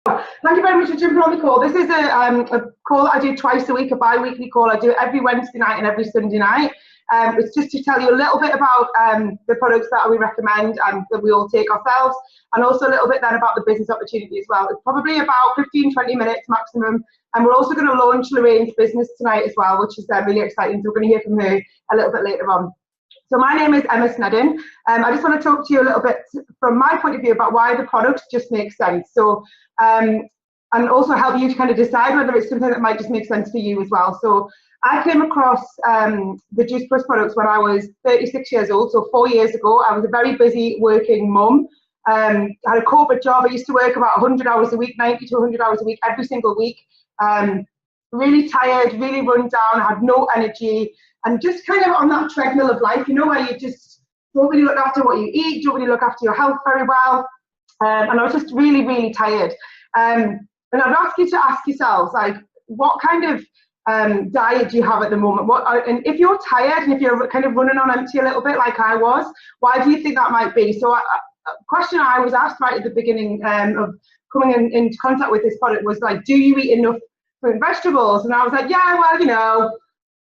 Thank you very much for jumping on the call. This is a call that I do twice a week, a bi-weekly call. I do it every Wednesday night and every Sunday night. It's just to tell you a little bit about the products that we recommend and that we all take ourselves, and also a little bit then about the business opportunity as well. It's probably about 15-20 minutes maximum, and we're also going to launch Lorraine's business tonight as well, which is really exciting. So we're going to hear from her a little bit later on. So my name is Emma Snedden. I just want to talk to you a little bit from my point of view about why the products just make sense. So, and also help you to kind of decide whether it's something that might just make sense for you as well. So I came across the Juice Plus products when I was 36 years old, so 4 years ago. I was a very busy working mum. I had a corporate job. I used to work about 100 hours a week, 90 to 100 hours a week, every single week. Really tired, really run down, had no energy, and just kind of on that treadmill of life, you know, where you just don't really look after what you eat, don't really look after your health very well. And I was just really, really tired. And I'd ask you to ask yourselves, like, what kind of diet do you have at the moment? And if you're tired and if you're kind of running on empty a little bit like I was, why do you think that might be? So a question I was asked right at the beginning of coming into contact with this product was like, do you eat enough fruit and vegetables? And I was like, yeah, well, you know,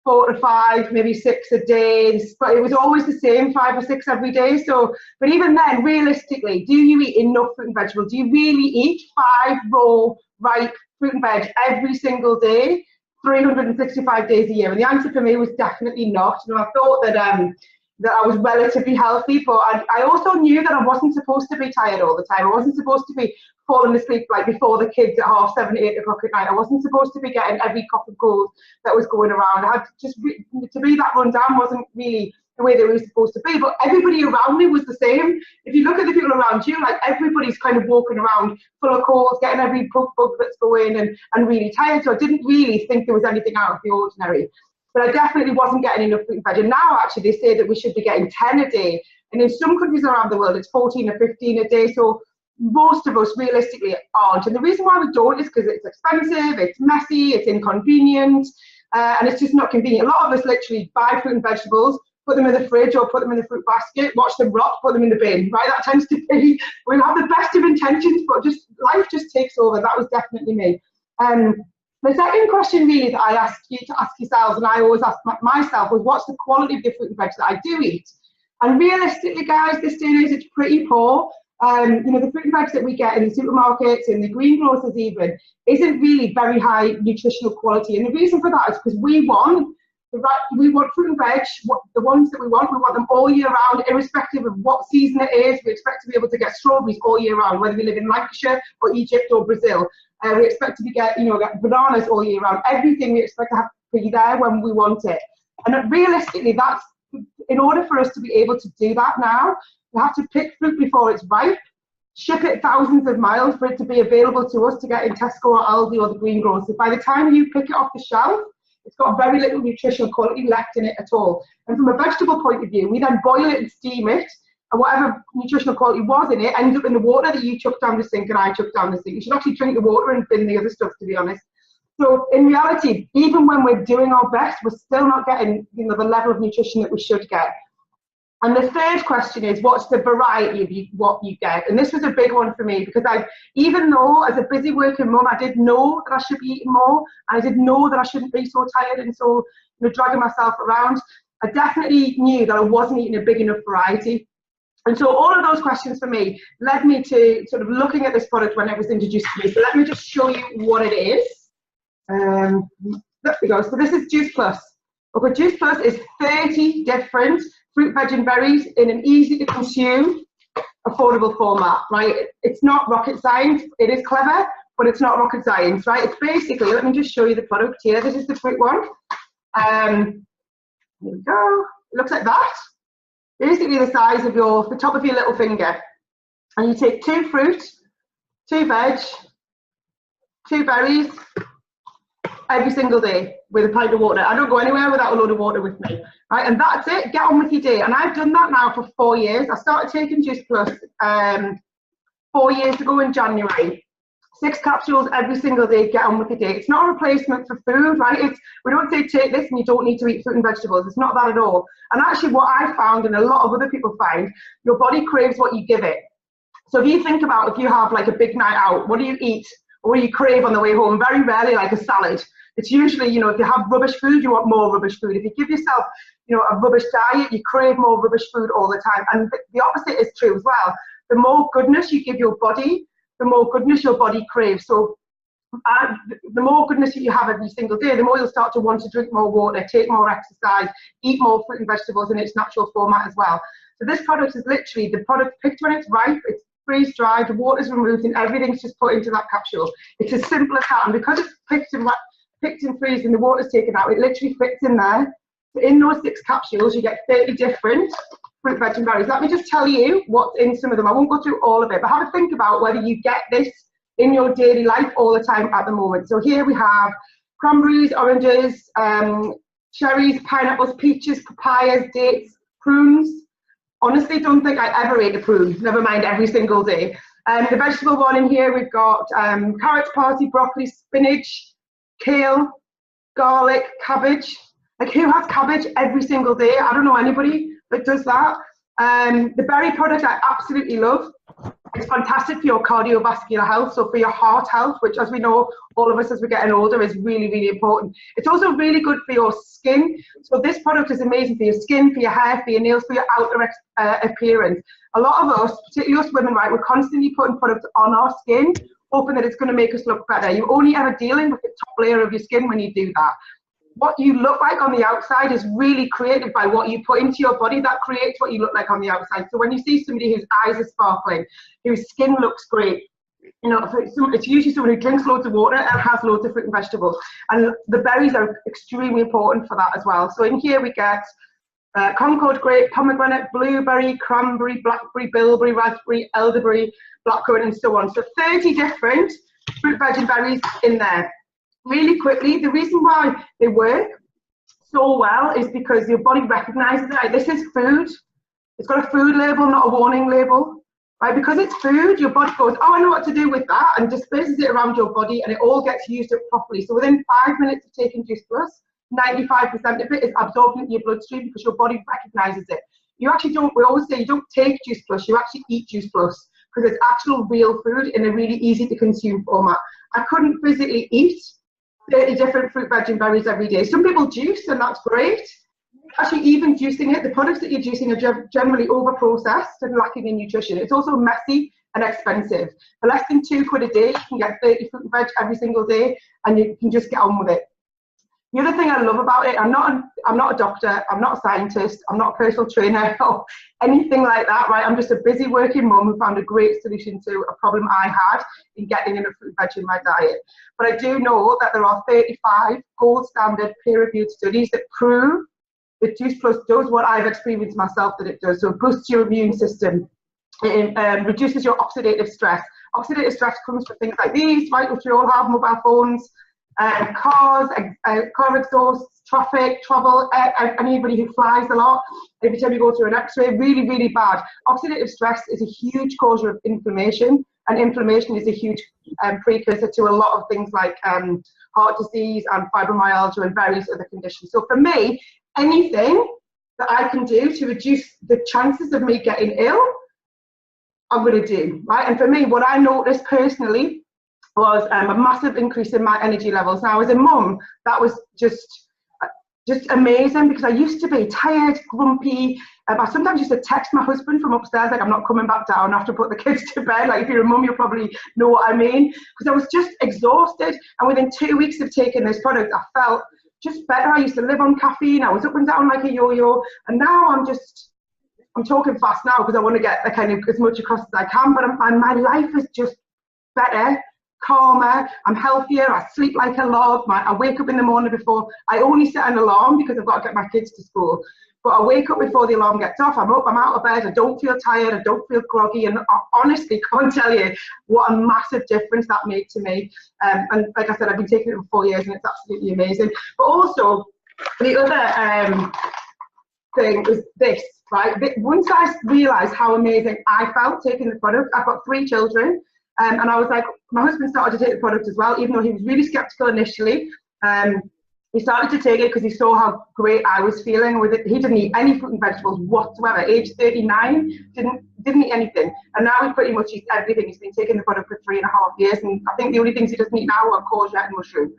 4 to 5, maybe 6 a day, but it was always the same, 5 or 6 every day. So, but even then, realistically, do you eat enough fruit and vegetables? Do you really eat 5 raw, ripe fruit and veg every single day, 365 days a year? And the answer for me was definitely not. You know, I thought that I was relatively healthy, but I also knew that I wasn't supposed to be tired all the time. I wasn't supposed to be falling asleep like before the kids at 7:30, 8 o'clock at night. I wasn't supposed to be getting every cough and cold that was going around. I had to be that run down wasn't really the way they were supposed to be, but everybody around me was the same. If you look at the people around you, like everybody's kind of walking around full of colds, getting every bug that's going and really tired. So I didn't really think there was anything out of the ordinary. But I definitely wasn't getting enough fruit and veg. And now actually they say that we should be getting 10 a day. And in some countries around the world, it's 14 or 15 a day. So most of us realistically aren't. And the reason why we don't is because it's expensive, it's messy, it's inconvenient, and it's just not convenient. A lot of us literally buy fruit and vegetables, put them in the fridge or put them in the fruit basket, watch them rot, put them in the bin, right? That tends to be, we'll have the best of intentions, but just life just takes over. That was definitely me. The second question really that I asked you to ask yourselves, and I always ask myself, was what's the quality of the fruit and veg that I do eat? And realistically, guys, this day and age, it's pretty poor. You know, the fruit and veg that we get in the supermarkets, in the greengrocers even, isn't really very high nutritional quality. And the reason for that is because we want fruit and veg, the ones that we want them all year round, irrespective of what season it is. We expect to be able to get strawberries all year round, whether we live in Lancashire or Egypt or Brazil. We expect to get bananas all year round. Everything we expect to have to be there when we want it. And realistically, that's, in order for us to be able to do that now, we have to pick fruit before it's ripe, ship it thousands of miles for it to be available to us to get in Tesco or Aldi or the greengrocers. By the time you pick it off the shelf, it's got very little nutritional quality left in it at all. And from a vegetable point of view, we then boil it and steam it, and whatever nutritional quality was in it ends up in the water that you chuck down the sink and I chuck down the sink. You should actually drink the water and bin the other stuff, to be honest. So in reality, even when we're doing our best, we're still not getting, you know, the level of nutrition that we should get. And the third question is, what's the variety of what you get? And this was a big one for me, because even though as a busy working mum, I did know that I should be eating more, and I did know that I shouldn't be so tired and so, you know, dragging myself around, I definitely knew that I wasn't eating a big enough variety. And so all of those questions for me led me to sort of looking at this product when it was introduced to me. So let me just show you what it is. There we go. So this is Juice Plus. Okay, Juice Plus is 30 different fruit, veg and berries in an easy to consume, affordable format, right? It's not rocket science. It is clever, but it's not rocket science, right? It's basically, let me just show you the product here. This is the fruit one. Here we go. It looks like that. Basically the size of the top of your little finger. And you take 2 fruit, 2 veg, 2 berries, every single day with a pint of water. I don't go anywhere without a load of water with me, right? And that's it. Get on with your day. And I've done that now for 4 years. I started taking Juice Plus 4 years ago in January. 6 capsules every single day. Get on with your day. It's not a replacement for food, right? We don't say take this and you don't need to eat fruit and vegetables. It's not that at all. And actually what I found, and a lot of other people find, your body craves what you give it. So if you think about, if you have like a big night out, what do you eat or you crave on the way home. Very rarely like a salad. It's usually, you know, if you have rubbish food, you want more rubbish food. If you give yourself, you know, a rubbish diet, you crave more rubbish food all the time. And the opposite is true as well. The more goodness you give your body, the more goodness your body craves. So the more goodness that you have every single day, the more you'll start to want to drink more water, take more exercise, eat more fruit and vegetables in its natural format as well. So this product is literally the product picked when it's ripe, it's freeze-dried, the water's removed, and everything's just put into that capsule. It's as simple as that. And because it's picked and freezed and the water's taken out, it literally fits in there. So in those 6 capsules, you get 30 different fruit, veg, and berries. Let me just tell you what's in some of them. I won't go through all of it, but have a think about whether you get this in your daily life all the time at the moment. So here we have cranberries, oranges, cherries, pineapples, peaches, papayas, dates, prunes. Honestly, don't think I ever ate a prune, never mind every single day. The vegetable one in here, we've got carrots, parsley, broccoli, spinach, kale, garlic, cabbage. Like, who has cabbage every single day? I don't know anybody that does that. The berry product I absolutely love. It's fantastic for your cardiovascular health, so for your heart health, which, as we know, all of us as we're getting older, is really, really important. It's also really good for your skin. So this product is amazing for your skin, for your hair, for your nails, for your outer appearance. A lot of us, particularly us women, right, we're constantly putting products on our skin, hoping that it's going to make us look better. You're only ever dealing with the top layer of your skin when you do that. What you look like on the outside is really created by what you put into your body. That creates what you look like on the outside. So when you see somebody whose eyes are sparkling, whose skin looks great, you know, it's usually someone who drinks loads of water and has loads of fruit and vegetables. And the berries are extremely important for that as well. So in here we get Concord grape, pomegranate, blueberry, cranberry, blackberry, bilberry, raspberry, elderberry, blackcurrant, and so on. So 30 different fruit, veg, and berries in there. Really quickly, the reason why they work so well is because your body recognizes it. Right? This is food. It's got a food label, not a warning label. Right? Because it's food, your body goes, oh, I know what to do with that, and disperses it around your body, and it all gets used up properly. So within 5 minutes of taking Juice Plus, 95% of it is absorbed into your bloodstream because your body recognizes it. You actually don't, we always say you don't take Juice Plus, you actually eat Juice Plus because it's actual real food in a really easy to consume format. I couldn't physically eat 30 different fruit, veg, and berries every day. Some people juice, and that's great. Actually, even juicing it, the products that you're juicing are generally over-processed and lacking in nutrition. It's also messy and expensive. For less than £2 a day, you can get 30 fruit and veg every single day, and you can just get on with it. The other thing I love about it, I'm not a doctor, I'm not a scientist, I'm not a personal trainer or anything like that, right? I'm just a busy working mum who found a great solution to a problem I had in getting enough fruit and veg in my diet. But I do know that there are 35 gold standard peer-reviewed studies that prove that Juice Plus does what I've experienced myself that it does. So it boosts your immune system, it reduces your oxidative stress. Oxidative stress comes from things like these, right, which we all have, mobile phones, cars, car exhausts, traffic, travel, anybody who flies a lot, every time you go through an x-ray, really, really bad. Oxidative stress is a huge causer of inflammation, and inflammation is a huge precursor to a lot of things like heart disease and fibromyalgia and various other conditions. So for me, anything that I can do to reduce the chances of me getting ill, I'm going to do, right? And for me, what I noticed personally was a massive increase in my energy levels. Now, as a mum, that was just amazing because I used to be tired, grumpy. I sometimes used to text my husband from upstairs, like, I'm not coming back down, I have to put the kids to bed. Like, if you're a mum, you'll probably know what I mean. Because I was just exhausted. And within 2 weeks of taking this product, I felt just better. I used to live on caffeine. I was up and down like a yo-yo. And now I'm talking fast now because I want to get kind of as much across as I can. But my life is just better, calmer, I'm healthier, I sleep like a log, I wake up in the morning before, I only set an alarm because I've got to get my kids to school, but I wake up before the alarm gets off, I'm up, I'm out of bed, I don't feel tired, I don't feel groggy, and I honestly can't tell you what a massive difference that made to me. And like I said, I've been taking it for 4 years and it's absolutely amazing. But also, the other thing was this, right? Once I realised how amazing I felt taking the product, I've got 3 children, and I was like, my husband started to take the product as well, even though he was really skeptical initially. he started to take it because he saw how great I was feeling with it. He didn't eat any fruit and vegetables whatsoever. Age 39, didn't eat anything. And now he pretty much eats everything. He's been taking the product for 3.5 years. And I think the only things he doesn't eat now are courgette and mushroom.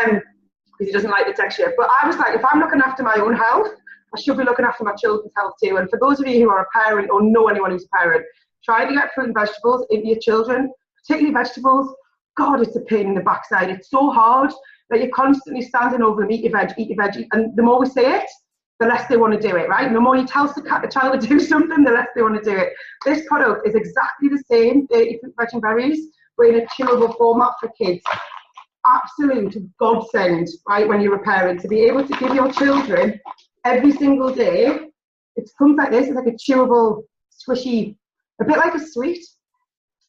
Because he doesn't like the texture. But I was like, if I'm looking after my own health, I should be looking after my children's health too. And for those of you who are a parent or know anyone who's a parent, try to get fruit and vegetables into your children, particularly vegetables. God, it's a pain in the backside. It's so hard that you're constantly standing over them, eat your veg, and the more we say it, the less they want to do it, right? The more you tell the child to do something, the less they want to do it. This product is exactly the same, 30 fruit, veg and berries, but in a chewable format for kids. Absolute godsend, right, when you're a parent, to be able to give your children every single day, it comes like this, it's like a chewable, squishy, a bit like a sweet,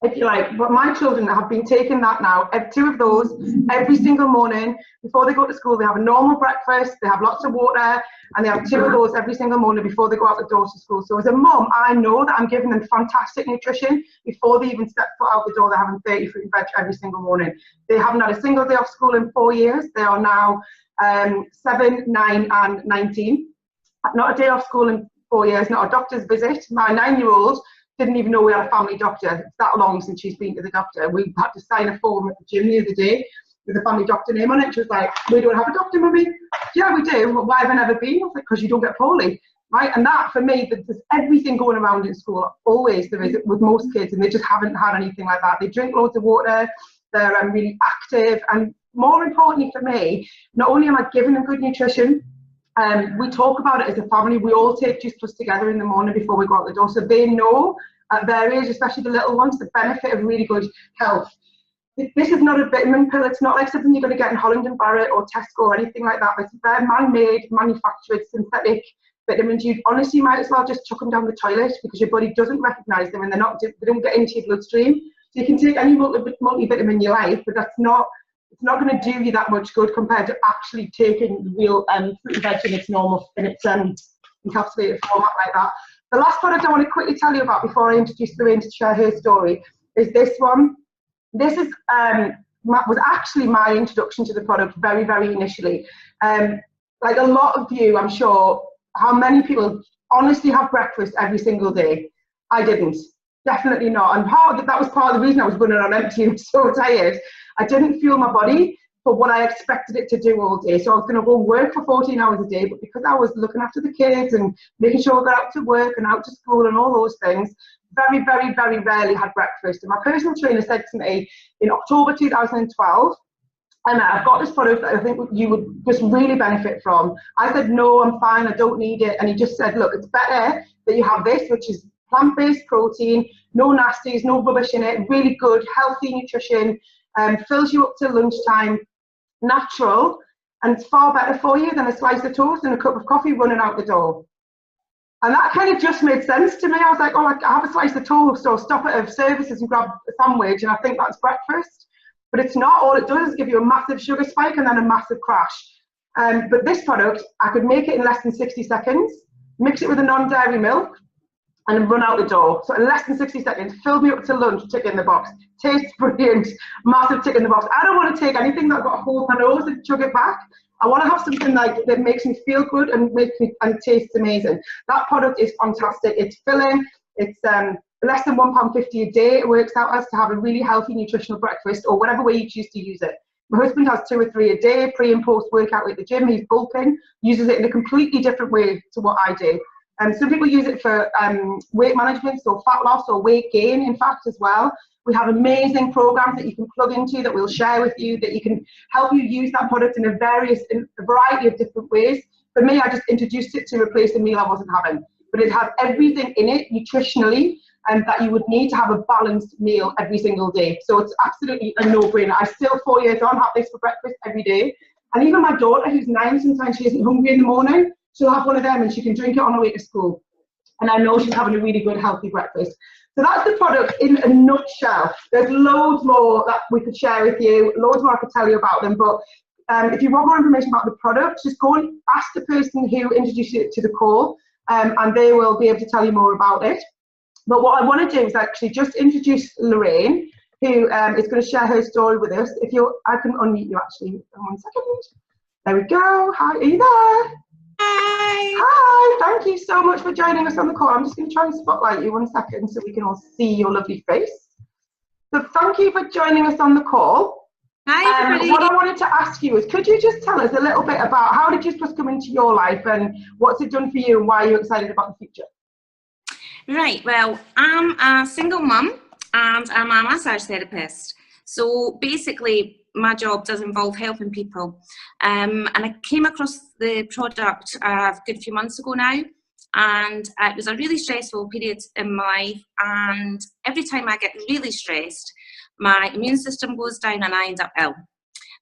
if you like. But my children have been taking that now, 2 of those every single morning before they go to school. They have a normal breakfast, they have lots of water, and they have 2 of those every single morning before they go out the door to school. So as a mum, I know that I'm giving them fantastic nutrition before they even step foot out the door. They're having 30 fruit and veg every single morning. They haven't had a single day off school in 4 years. They are now 7, 9 and 19. Not a day off school in 4 years, not a doctor's visit. My 9-year-old didn't even know we had a family doctor. It's that long since she's been to the doctor. We had to sign a form at the gym the other day with a family doctor name on it. She was like, we don't have a doctor, mummy. Yeah, we do. Well, why have I never been? I was like, because you don't get poorly, right? And that, for me, there's everything going around in school. Always there is with most kids, and they just haven't had anything like that. They drink loads of water. They're really active. And more importantly for me, not only am I giving them good nutrition, we talk about it as a family. We all take Juice Plus together in the morning before we go out the door, so they know at their age, especially the little ones, the benefit of really good health. This is not a vitamin pill. It's not like something you're going to get in Holland and Barrett or Tesco or anything like that. They're man-made, manufactured, synthetic vitamins. You honestly might as well just chuck them down the toilet because your body doesn't recognise them and they don't get into your bloodstream. So you can take any multivitamin you like, but it's not going to do you that much good compared to actually taking the real fruit and veg in its normal, in its encapsulated format like that. The last product I want to quickly tell you about before I introduce Lorraine to share her story is this one. This is was actually my introduction to the product very, very initially. Like a lot of you, I'm sure, how many people honestly have breakfast every single day? I didn't. Definitely not. And that was part of the reason I was running on empty and so tired. I didn't fuel my body for what I expected it to do all day. So I was going to go work for 14 hours a day, but because I was looking after the kids and making sure I got out to work and out to school and all those things, very, very, very rarely had breakfast. And my personal trainer said to me in October 2012, Emma, I've got this product that I think you would just really benefit from. I said, no, I'm fine, I don't need it. And he just said, look, it's better that you have this, which is plant-based protein, no nasties, no rubbish in it, really good, healthy nutrition, fills you up to lunchtime, natural, and it's far better for you than a slice of toast and a cup of coffee running out the door. And that kind of just made sense to me. I was like, oh, I have a slice of toast or stop at a services and grab a sandwich, and I think that's breakfast. But it's not. All it does is give you a massive sugar spike and then a massive crash. But this product, I could make it in less than 60 seconds, mix it with a non-dairy milk, and run out the door. So in less than 60 seconds, filled me up to lunch, tick in the box. Tastes brilliant, massive tick in the box. I don't want to take anything that's got a hole in my nose and chug it back. I want to have something like that makes me feel good and tastes amazing. That product is fantastic. It's filling. It's less than £1.50 a day. It works out as to have a really healthy nutritional breakfast or whatever way you choose to use it. My husband has 2 or 3 a day, pre and post workout at the gym. He's bulking, uses it in a completely different way to what I do. Some people use it for weight management, so fat loss or weight gain, in fact, as well. We have amazing programs that you can plug into that we'll share with you that you can help you use that product in a variety of different ways. For me, I just introduced it to replace a meal I wasn't having. But it has everything in it nutritionally and that you would need to have a balanced meal every single day. So it's absolutely a no-brainer. I still, 4 years on, have this for breakfast every day. And even my daughter, who's 9, sometimes she isn't hungry in the morning, she'll have one of them and she can drink it on her way to school. And I know she's having a really good, healthy breakfast. So that's the product in a nutshell. There's loads more that we could share with you, loads more I could tell you about them. But if you want more information about the product, just go and ask the person who introduced you to the call, and they will be able to tell you more about it. But what I want to do is actually just introduce Lorraine, who is going to share her story with us. I can unmute you actually in 1 second. There we go. Hi, are you there? Hi. Hi, thank you so much for joining us on the call. I'm just going to try and spotlight you 1 second so we can all see your lovely face. So thank you for joining us on the call. Hi, everybody. What I wanted to ask you is, could you just tell us a little bit about how did Just Plus come into your life and what's it done for you and why are you excited about the future? Right, well, I'm a single mum and I'm a massage therapist. So basically, my job does involve helping people. And I came across the product a good few months ago now, and it was a really stressful period in my life. And every time I get really stressed, my immune system goes down and I end up ill.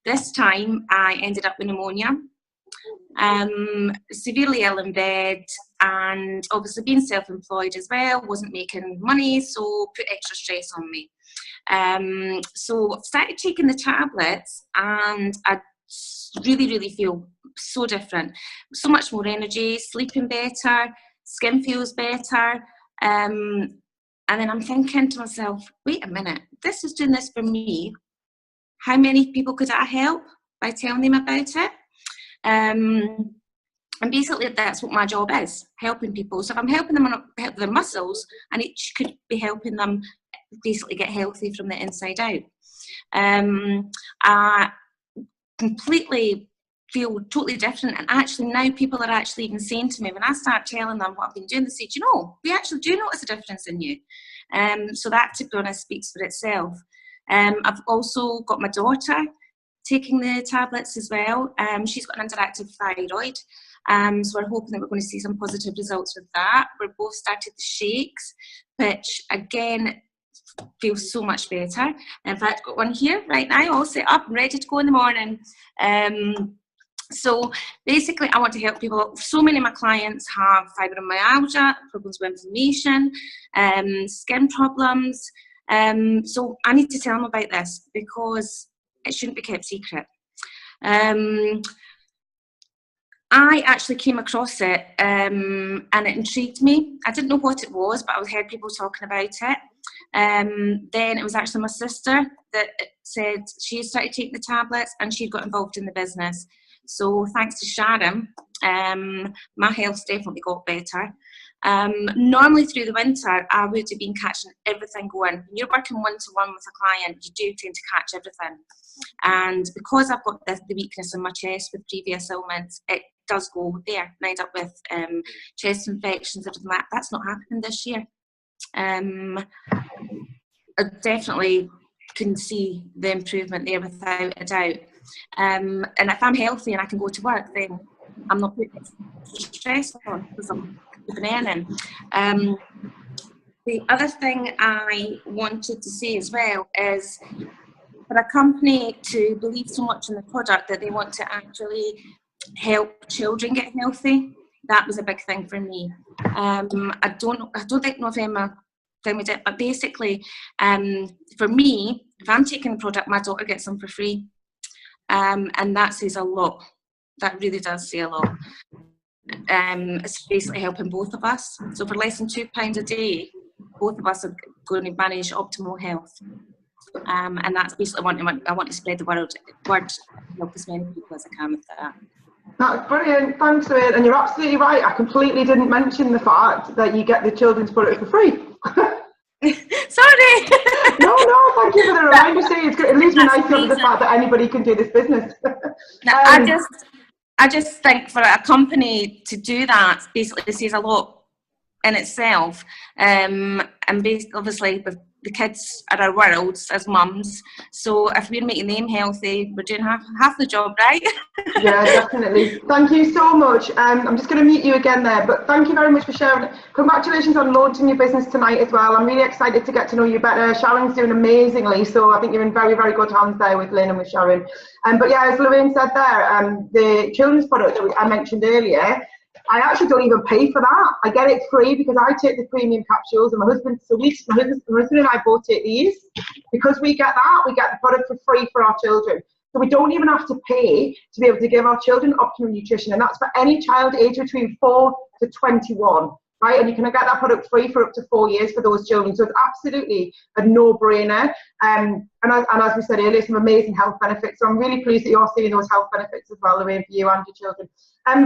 This time, I ended up with pneumonia. Severely ill in bed, and obviously being self-employed as well, wasn't making money, so put extra stress on me. So I've started taking the tablets and I really feel so different, so much more energy, sleeping better, skin feels better, and then I'm thinking to myself, wait a minute, this is doing this for me, how many people could I help by telling them about it? And basically that's what my job is, helping people. So if I'm helping them help their muscles, and it could be helping them basically get healthy from the inside out. I completely feel totally different, and actually now people are actually even saying to me, when I start telling them what I've been doing, they say, you know, we actually do notice a difference in you. So that, to be honest, speaks for itself. I've also got my daughter taking the tablets as well. She's got an underactive thyroid, so we're hoping that we're going to see some positive results with that. We've both started the shakes, which again feels so much better. In fact, I've got one here right now, all set up and ready to go in the morning. So basically I want to help people. So many of my clients have fibromyalgia, problems with inflammation, skin problems. So I need to tell them about this because it shouldn't be kept secret. I actually came across it and it intrigued me. I didn't know what it was, but I heard people talking about it. Then it was actually my sister that said she started taking the tablets and she got involved in the business. So thanks to Sharon, my health's definitely got better. Normally through the winter, I would have been catching everything going. When you're working one-to-one with a client, you do tend to catch everything. And because I've got the weakness in my chest with previous ailments, it does go there. I end up with chest infections, everything like that. That's not happening this year. I definitely can see the improvement there without a doubt. And if I'm healthy and I can go to work, then I'm not putting stress on because I'm earning. The other thing I wanted to say as well is for a company to believe so much in the product that they want to actually help children get healthy, that was a big thing for me. I don't think November thing with it, but basically for me, if I'm taking the product, my daughter gets them for free, and that says a lot. That really does say a lot. It's basically helping both of us. So for less than £2 a day, both of us are going to manage optimal health. And that's basically I want to spread the word, help as many people as I can with that. That's brilliant, thanks for it. And you're absolutely right, I completely didn't mention the fact that you get the children's product for free. Sorry! No, thank you for the reminder. See, it leaves me nice over the fact that anybody can do this business. No, I just think for a company to do that basically says a lot in itself. And obviously the kids are our worlds as mums, so if we're making them healthy, we're doing half the job, right? Yeah, definitely. Thank you so much. I'm just going to mute you again there, but thank you very much for sharing. Congratulations on launching your business tonight as well. I'm really excited to get to know you better. Sharon's doing amazingly, so I think you're in very good hands there with Lynn and with Sharon. But yeah, as Lorraine said there, the children's product that I mentioned earlier, I actually don't even pay for that. I get it free because I take the premium capsules, and my husband and I both take these. Because we get that, we get the product for free for our children. So we don't even have to pay to be able to give our children optimum nutrition, and that's for any child aged between 4 to 21. right? And you can get that product free for up to 4 years for those children. So it's absolutely a no-brainer. And as we said earlier, some amazing health benefits. So I'm really pleased that you're seeing those health benefits as well, Lorraine, for you and your children.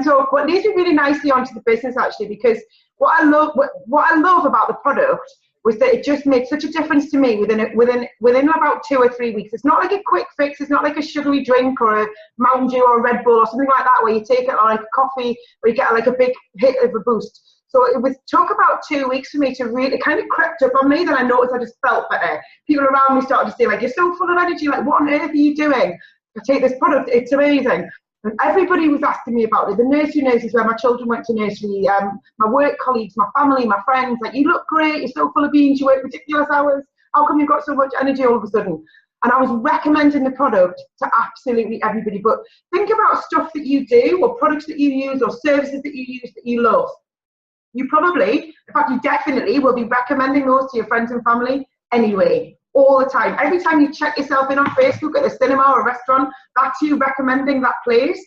So what leads me really nicely onto the business, actually, because what I love about the product was that it just made such a difference to me within about 2 or 3 weeks. It's not like a quick fix. It's not like a sugary drink or a Mountain Dew or a Red Bull or something like that, where you take it like a coffee, where you get like a big hit of a boost. So it took about 2 weeks for me to really, it kind of crept up on me. Then I noticed I just felt better. People around me started to say, like, you're so full of energy. Like, what on earth are you doing? I take this product. It's amazing. And everybody was asking me about it. The nursery nurses where my children went to nursery, my work colleagues, my family, my friends, like, you look great, you're so full of beans, you work ridiculous hours. How come you've got so much energy all of a sudden? And I was recommending the product to absolutely everybody. But think about stuff that you do, or products that you use, or services that you use that you love. You probably, in fact, you definitely will be recommending those to your friends and family anyway, all the time. Every time you check yourself in on Facebook at a cinema or a restaurant, that's you recommending that place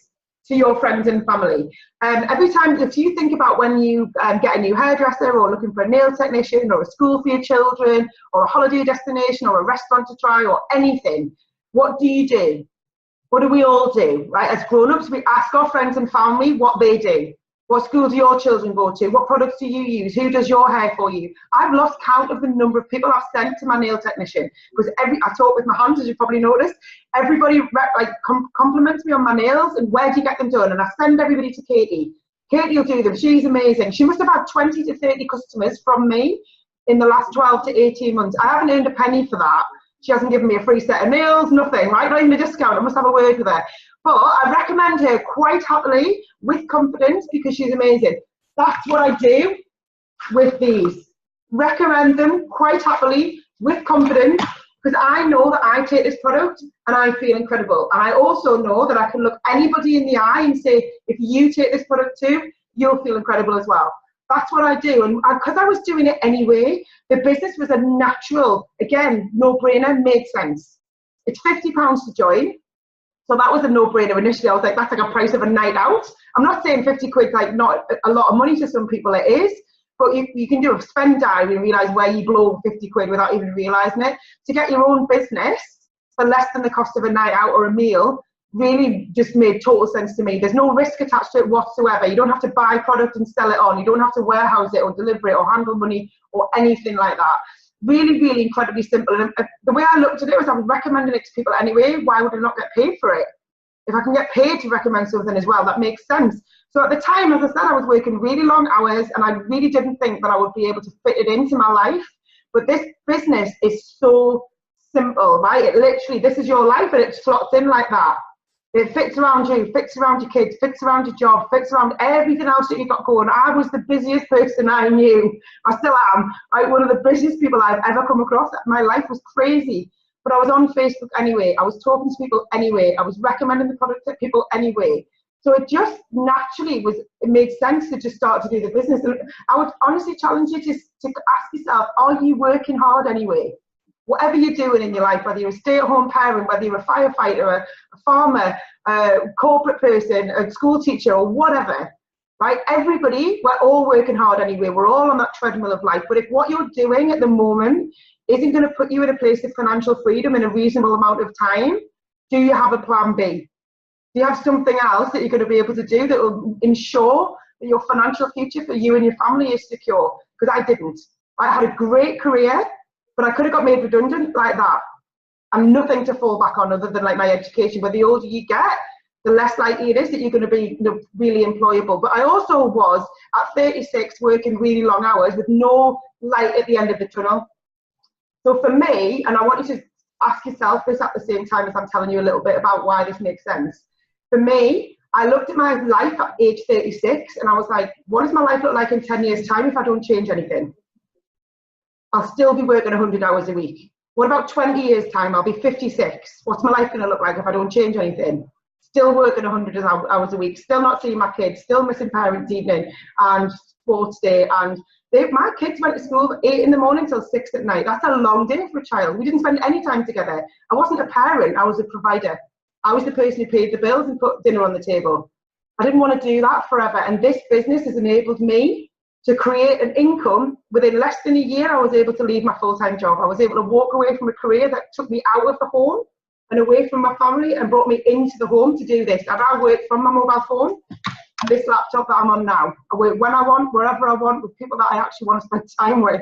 to your friends and family. Every time, if you think about when you get a new hairdresser, or looking for a nail technician, or a school for your children, or a holiday destination, or a restaurant to try, or anything, what do? What do we all do, right? As grown-ups, we ask our friends and family what they do. What school do your children go to? What products do you use? Who does your hair for you? I've lost count of the number of people I've sent to my nail technician, because I talk with my hands, as you probably noticed. Everybody compliments me on my nails, and where do you get them done? And I send everybody to Katie. Katie will do them. She's amazing. She must have had 20 to 30 customers from me in the last 12 to 18 months. I haven't earned a penny for that. She hasn't given me a free set of nails, nothing, right? Not even a discount. I must have a word with her. But I recommend her quite happily, with confidence, because she's amazing. That's what I do with these. Recommend them quite happily, with confidence, because I know that I take this product and I feel incredible. And I also know that I can look anybody in the eye and say, if you take this product too, you'll feel incredible as well. That's what I do. And because I was doing it anyway, the business was a natural, again, no-brainer, made sense. It's £50 to join. So that was a no-brainer initially. I was like, that's like a price of a night out. I'm not saying 50 quid, like, not a lot of money to some people, it is. But you can do a spend diary and realise where you blow 50 quid without even realising it. To get your own business for less than the cost of a night out or a meal really just made total sense to me. There's no risk attached to it whatsoever. You don't have to buy product and sell it on. You don't have to warehouse it or deliver it or handle money or anything like that. Really, really incredibly simple. And the way I looked at it was I was recommending it to people anyway. Why would I not get paid for it? If I can get paid to recommend something as well, that makes sense. So at the time, as I said, I was working really long hours, and I really didn't think that I would be able to fit it into my life. But this business is so simple, right? It literally, this is your life, and it slots in like that. It fits around you, fits around your kids, fits around your job, fits around everything else that you've got going. I was the busiest person I knew. I still am. Like, one of the busiest people I've ever come across. My life was crazy. But I was on Facebook anyway. I was talking to people anyway. I was recommending the product to people anyway. So it just naturally it made sense to just start to do the business. And I would honestly challenge you to ask yourself, are you working hard anyway? Whatever you're doing in your life, whether you're a stay-at-home parent, whether you're a firefighter, a farmer, a corporate person, a school teacher, or whatever, right? Everybody, we're all working hard anyway. We're all on that treadmill of life. But if what you're doing at the moment isn't going to put you in a place of financial freedom in a reasonable amount of time, do you have a plan B? Do you have something else that you're going to be able to do that will ensure that your financial future for you and your family is secure? Because I didn't. I had a great career, but I could have got made redundant like that, and nothing to fall back on other than like my education. But the older you get, the less likely it is that you're going to be, really employable. But I also was at 36 working really long hours with no light at the end of the tunnel. So for me, and I want you to ask yourself this at the same time as I'm telling you a little bit about why this makes sense. For me, I looked at my life at age 36 and I was like, what does my life look like in 10 years' time if I don't change anything? I'll still be working 100 hours a week. What about 20 years' time? I'll be 56. What's my life going to look like if I don't change anything? Still working 100 hours a week, still not seeing my kids, still missing parents' evening and sports day. And my kids went to school 8 in the morning till 6 at night. That's a long day for a child. We didn't spend any time together. I wasn't a parent, I was a provider. I was the person who paid the bills and put dinner on the table. I didn't want to do that forever. And this business has enabled me to create an income. Within less than a year, I was able to leave my full-time job. I was able to walk away from a career that took me out of the home and away from my family and brought me into the home to do this. And I work from my mobile phone, this laptop that I'm on now. I work when I want, wherever I want, with people that I actually want to spend time with,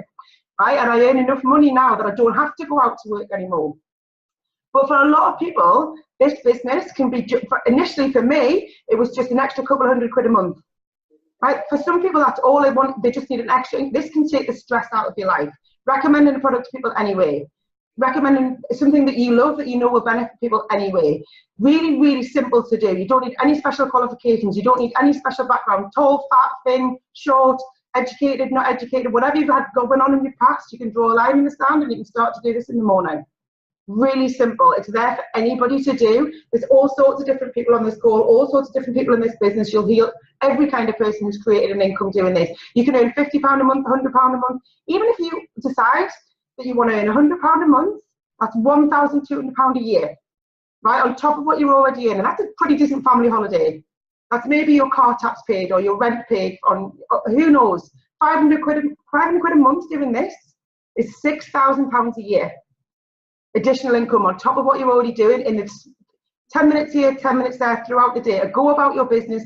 right? And I earn enough money now that I don't have to go out to work anymore. But for a lot of people, this business can be, initially for me, it was just an extra couple of £100 a month. Right? For some people, that's all they want. They just need an extra. This can take the stress out of your life. Recommending a product to people anyway. Recommending something that you love, that you know will benefit people anyway. Really, really simple to do. You don't need any special qualifications. You don't need any special background. Tall, fat, thin, short, educated, not educated. Whatever you've had going on in your past, you can draw a line in the sand and you can start to do this in the morning. Really simple. It's there for anybody to do. There's all sorts of different people on this call, all sorts of different people in this business. You'll hear every kind of person who's created an income doing this. You can earn £50 a month, £100 a month. Even if you decide that you want to earn £100 a month, that's £1,200 a year, right? On top of what you're already earning. That's a pretty decent family holiday. That's maybe your car tax paid or your rent paid on, who knows? £500 a month doing this is £6,000 a year. Additional income on top of what you're already doing in the 10 minutes here, 10 minutes there throughout the day. Go about your business.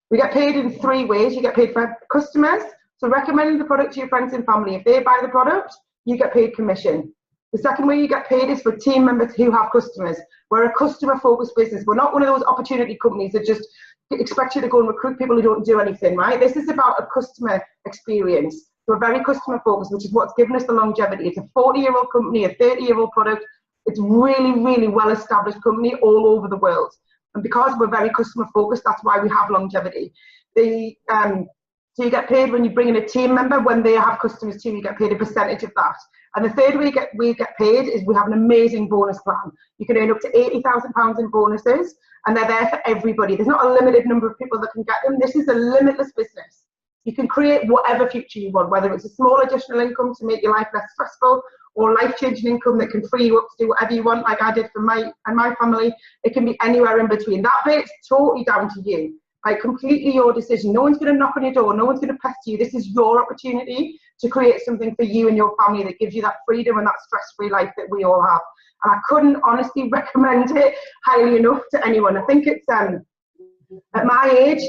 We get paid in 3 ways. You get paid for customers, so recommending the product to your friends and family. If they buy the product, you get paid commission. The second way you get paid is for team members who have customers. We're a customer-focused business. We're not one of those opportunity companies that just expect you to go and recruit people who don't do anything, right? This is about a customer experience. We're very customer focused, which is what's given us the longevity. It's a 40-year-old company, a 30-year-old product. It's really, really well-established company all over the world. And because we're very customer focused, that's why we have longevity. So you get paid when you bring in a team member. When they have customers too, you get paid a percentage of that. And the third way we get paid is we have an amazing bonus plan. You can earn up to £80,000 in bonuses, and they're there for everybody. There's not a limited number of people that can get them. This is a limitless business. You can create whatever future you want, whether it's a small additional income to make your life less stressful, or life-changing income that can free you up to do whatever you want, like I did for my family. It can be anywhere in between. That bit's totally down to you. Like, completely your decision. No one's going to knock on your door. No one's going to pester you. This is your opportunity to create something for you and your family that gives you that freedom and that stress-free life that we all have. And I couldn't honestly recommend it highly enough to anyone. I think it's, at my age,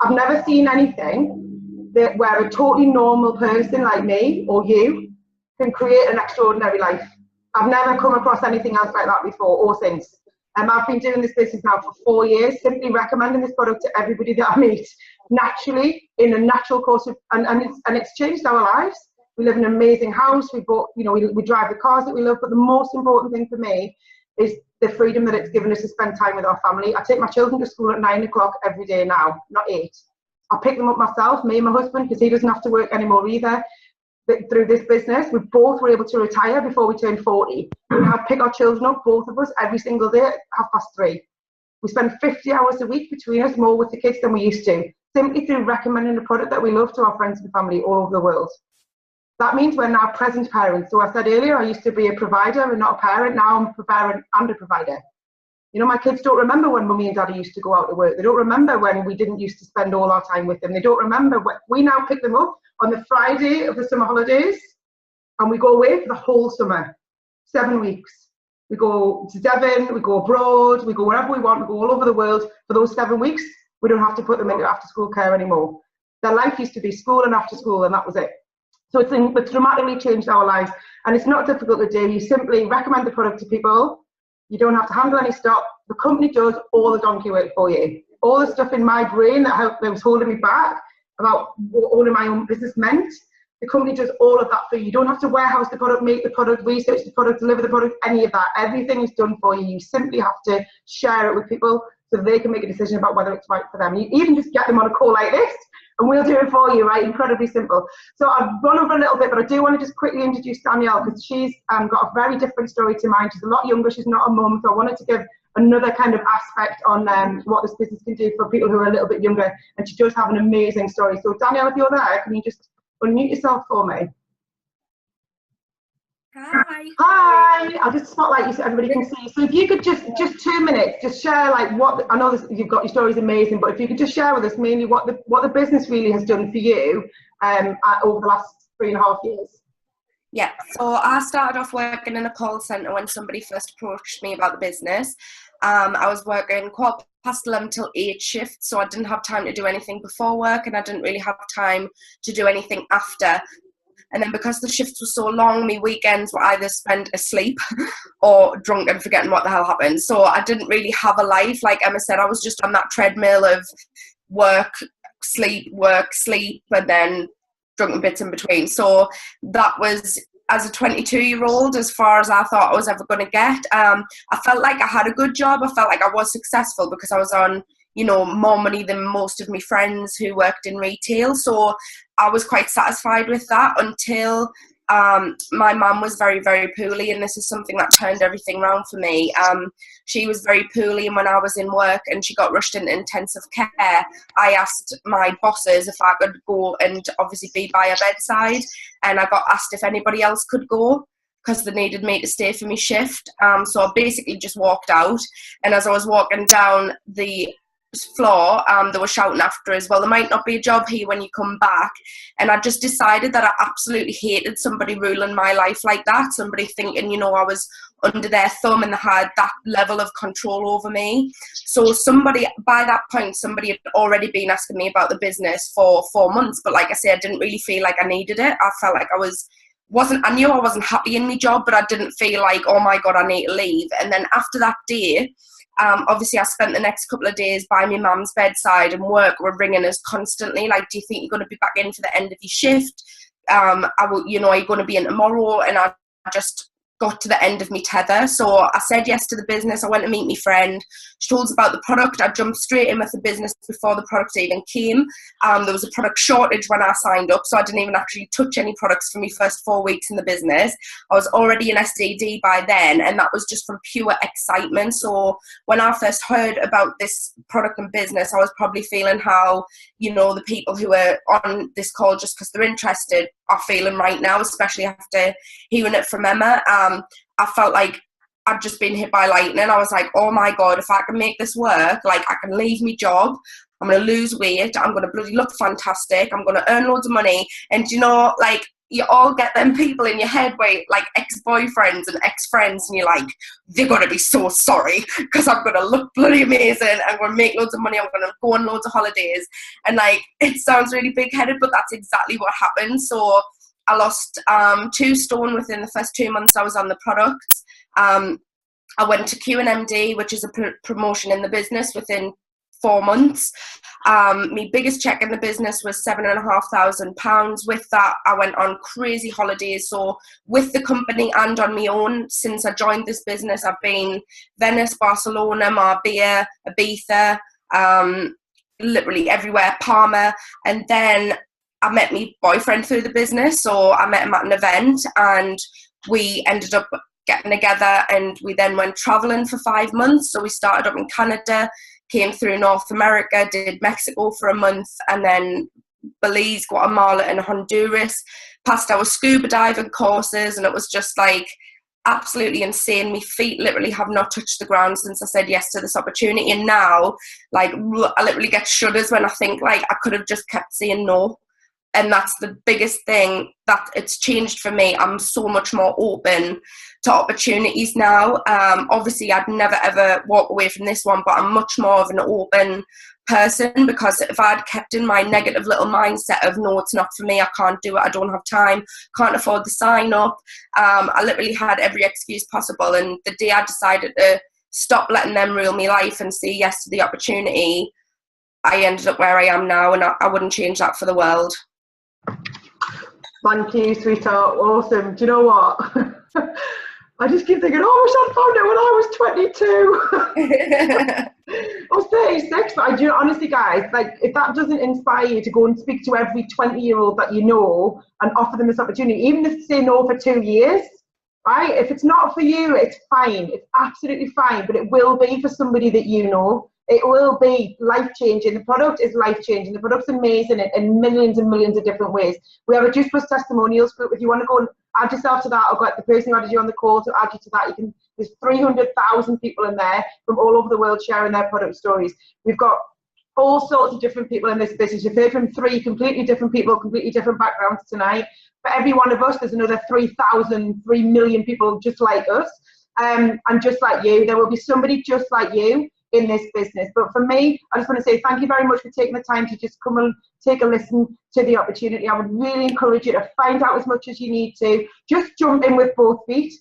I've never seen anything where a totally normal person like me or you can create an extraordinary life. I've never come across anything else like that before or since. I've been doing this business now for 4 years, simply recommending this product to everybody that I meet, naturally, in a natural course of, and it's changed our lives. We live in an amazing house. We bought, we drive the cars that we love, but the most important thing for me is the freedom that it's given us to spend time with our family. I take my children to school at 9 o'clock every day now, not 8. I pick them up myself, me and my husband, because he doesn't have to work anymore either. But through this business, we both were able to retire before we turned 40. We now pick our children up, both of us, every single day at 3:30. We spend 50 hours a week between us, more with the kids than we used to, simply through recommending a product that we love to our friends and family all over the world. That means we're now present parents. So I said earlier, I used to be a provider and not a parent. Now I'm a parent and a provider. My kids don't remember when mummy and daddy used to go out to work. They don't remember when we didn't used to spend all our time with them. They don't remember when we now pick them up on the Friday of the summer holidays, and we go away for the whole summer, 7 weeks. We go to Devon, we go abroad, we go wherever we want, we go all over the world for those 7 weeks. We don't have to put them into after school care anymore. Their life used to be school and after school, and that was it. So it's dramatically changed our lives, and it's not difficult to do. You simply recommend the product to people. You don't have to handle any stock. The company does all the donkey work for you. All the stuff in my brain that was holding me back about what owning my own business meant, the company does all of that for you. You don't have to warehouse the product, make the product, research the product, deliver the product, any of that. Everything is done for you. You simply have to share it with people so they can make a decision about whether it's right for them. You even just get them on a call like this, and we'll do it for you, right? Incredibly simple. So I've run over a little bit, but I do want to just quickly introduce Danielle, because she's got a very different story to mine. She's a lot younger. She's not a mum, so I wanted to give another kind of aspect on what this business can do for people who are a little bit younger, and she does have an amazing story. So Danielle, if you're there, can you just unmute yourself for me? Hi. Hi. I'll just spotlight you so everybody can see. So if you could just 2 minutes, just share like what, I know this, you've got your story's amazing, but if you could just share with us mainly what the business really has done for you over the last 3.5 years. Yeah, so I started off working in a call centre when somebody first approached me about the business. I was working 11:15 till 8 shifts, so I didn't have time to do anything before work, and I didn't really have time to do anything after. And then because the shifts were so long, my weekends were either spent asleep or drunk and forgetting what the hell happened. So I didn't really have a life. Like Emma said, I was just on that treadmill of work, sleep, and then drunken bits in between. So that was, as a 22-year-old, as far as I thought I was ever going to get. I felt like I had a good job. I felt like I was successful because I was on, more money than most of my friends who worked in retail. So I was quite satisfied with that until my mum was very, very poorly, and this is something that turned everything around for me. She was very poorly, and when I was in work and she got rushed into intensive care, I asked my bosses if I could go and obviously be by her bedside, and I got asked if anybody else could go because they needed me to stay for my shift. So I basically just walked out, and as I was walking down the floor, they were shouting after us, well, there might not be a job here when you come back. And I just decided that I absolutely hated somebody ruling my life like that, somebody thinking, I was under their thumb and they had that level of control over me. So by that point, somebody had already been asking me about the business for 4 months, but like I said, I didn't really feel like I needed it. I felt like I knew I wasn't happy in my job, but I didn't feel like, oh my God, I need to leave. And then after that day, obviously I spent the next couple of days by my mum's bedside, and work were ringing us constantly, like, do you think you're going to be back in for the end of your shift? Are you going to be in tomorrow? And I just got to the end of my tether. So I said yes to the business. I went to meet my friend. She told us about the product. I jumped straight in with the business before the product even came. There was a product shortage when I signed up, so I didn't even actually touch any products for my first 4 weeks in the business. I was already an SDD by then, and that was just from pure excitement. So when I first heard about this product and business, I was probably feeling how, the people who are on this call just because they're interested are feeling right now, especially after hearing it from Emma. I felt like I'd just been hit by lightning. I was like, oh my God, if I can make this work, like, I can leave my job, I'm going to lose weight, I'm going to bloody look fantastic, I'm going to earn loads of money. And you all get them people in your head where, like, ex-boyfriends and ex-friends, and you're like, they're going to be so sorry because I'm going to look bloody amazing, I'm going to make loads of money, I'm going to go on loads of holidays. And like, it sounds really big-headed, but that's exactly what happened. So I lost 2 stone within the first 2 months I was on the product. I went to QNMD, which is a promotion in the business, within 4 months. My biggest check in the business was £7,500. With that, I went on crazy holidays. So with the company and on my own, since I joined this business, I've been Venice, Barcelona, Marbella, Ibiza, literally everywhere, Palma. And then I met my boyfriend through the business. So I met him at an event, and we ended up getting together, and we then went traveling for 5 months. So we started up in Canada, came through North America, did Mexico for a month, and then Belize, Guatemala, and Honduras. Passed our scuba diving courses, and it was just like absolutely insane. My feet literally have not touched the ground since I said yes to this opportunity. And now, like, I literally get shudders when I think, like, I could have just kept saying no. And that's the biggest thing that it's changed for me. I'm so much more open to opportunities now. Obviously, I'd never ever walk away from this one, but I'm much more of an open person, because if I'd kept in my negative little mindset of no, it's not for me, I can't do it, I don't have time, can't afford the sign up, I literally had every excuse possible. And the day I decided to stop letting them rule my life and say yes to the opportunity, I ended up where I am now, and I wouldn't change that for the world. Thank you, sweetheart. Awesome. Do you know what? I just keep thinking, oh, I wish I'd found it when I was 22. I was 36, but honestly, guys, like, if that doesn't inspire you to go and speak to every 20-year-old that you know and offer them this opportunity, even if they say no for 2 years, right? If it's not for you, it's fine. It's absolutely fine, but it will be for somebody that you know. It will be life-changing. The product is life-changing. The product's amazing in millions and millions of different ways. We have a Juice Plus testimonials group. If you want to go and add yourself to that, or got the person who added you on the call to add you to that, you can. There's 300,000 people in there from all over the world sharing their product stories. We've got all sorts of different people in this business. You've heard from 3 completely different people, completely different backgrounds tonight. For every one of us, there's another 3 million people just like us, and just like you. There will be somebody just like you in this business. But for me, I just want to say thank you very much for taking the time to just come and take a listen to the opportunity. I would really encourage you to find out as much as you need to. Just jump in with both feet.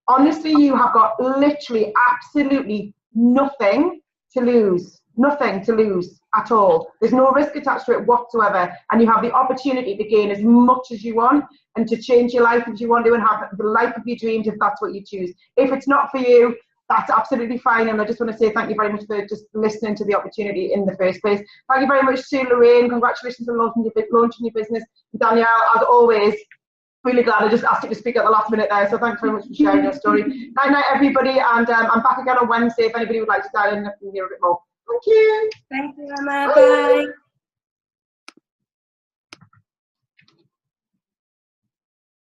Honestly, you have got literally absolutely nothing to lose. Nothing to lose at all. There's no risk attached to it whatsoever, and you have the opportunity to gain as much as you want and to change your life if you want to and have the life of your dreams if that's what you choose. If it's not for you, that's absolutely fine, and I just want to say thank you very much for just listening to the opportunity in the first place. Thank you very much to Lorraine. Congratulations on launching your business. Danielle, as always, really glad I just asked you to speak at the last minute there, so thanks very much for sharing your story. Night night everybody, and I'm back again on Wednesday if anybody would like to dial in and hear a bit more. Thank you. Thank you, Emma. Bye.